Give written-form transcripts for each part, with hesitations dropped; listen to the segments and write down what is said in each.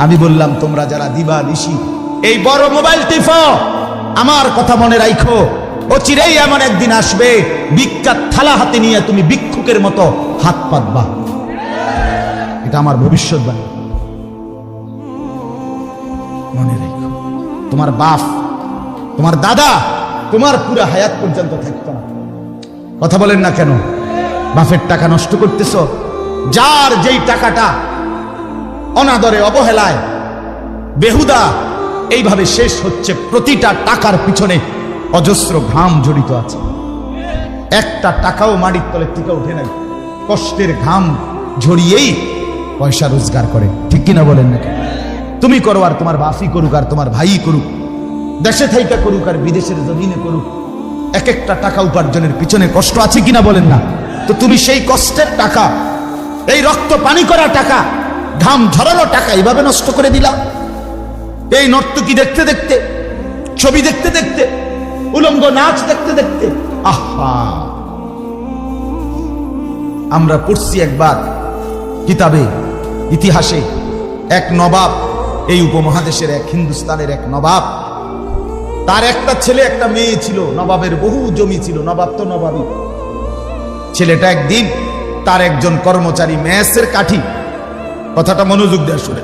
আমি বললাম তোমরা যারা দিবা নিশি এই বড় মোবাইল টিপো, আমার কথা মনে রাখো, ও চিরেই এমন একদিন আসবে ভিক্ষার থালা হাতে নিয়ে তুমি ভিক্ষুকের মতো হাত পাতবা। এটা আমার ভবিষ্যৎবাণী, মনে রাখো। তোমার বাপ, তোমার দাদা, তোমার পুরো হায়াত পর্যন্ত থাকতো না। কথা বলেন না কেন? বাপের টাকা নষ্ট করতেছ। যার যেই টাকাটা অনাদরে, অবহেলায়, বেহুদা এইভাবে শেষ হচ্ছে, প্রতিটা টাকার পিছনে অজস্র ঘাম জড়িত আছে। একটা টাকাও মাটির তলে থেকে উঠে নাই, কষ্টের ঘাম ঝরিয়েই পয়সা রোজগার করে। ঠিক কিনা বলেন না? তুমি করো আর তোমার বাপই করুক আর তোমার ভাই করুক, দেশে থাইকা করুক আর বিদেশের জমিনে করুক, এক একটা টাকা উপার্জনের পিছনে কষ্ট আছে কিনা বলেন না? তো তুমি সেই কষ্টের টাকা, এই রক্ত পানি করা টাকা, ঘাম ঝরানো টাকা এইভাবে নষ্ট করে দিলা। এই নর্তকী দেখতে দেখতে, ছবি দেখতে দেখতে, উলঙ্গ নাচ দেখতে দেখতে। আহা, আমরা পড়ছি একবার কিতাবে, ইতিহাসে, এক নবাব, এই উপমহাদেশের এক হিন্দুস্তানের এক নবাব, তার একটা ছেলে একটা মেয়ে ছিল। নবাবের বহু জমি ছিল, নবাব তো নবাবই। ছেলেটা একদিন তার একজন কর্মচারী মেসের কাঠি, কথাটা মনোযোগ দিয়ে শুনে,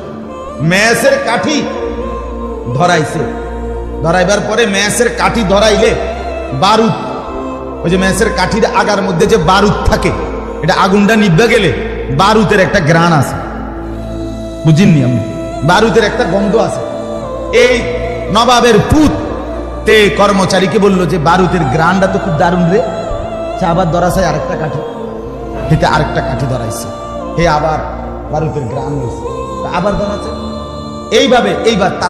মেসের কাঠি ধরাইছে। ধরাইবার পরে মেসের কাঠি ধরাইলে বারুদ, ওই যে মেসের কাঠির আগার মধ্যে যে বারুদ থাকে, এটা আগুনটা নিভে গেলে বারুদের একটা গ্রান আছে, বুঝিনি আমি? বারুদের একটা গন্ধ আছে। এই নবাবের পুত তে কর্মচারীকে বললো যে বারুদের গ্রানটা তো খুব দারুণ রে, সে আবার ধরাছে আরেকটা কাঠি, হেতে আরেকটা কাঠি ধরাইছে, হে আবার বারুদের গ্রান হয়েছে, আবার ধরাছে। এইভাবে এইবার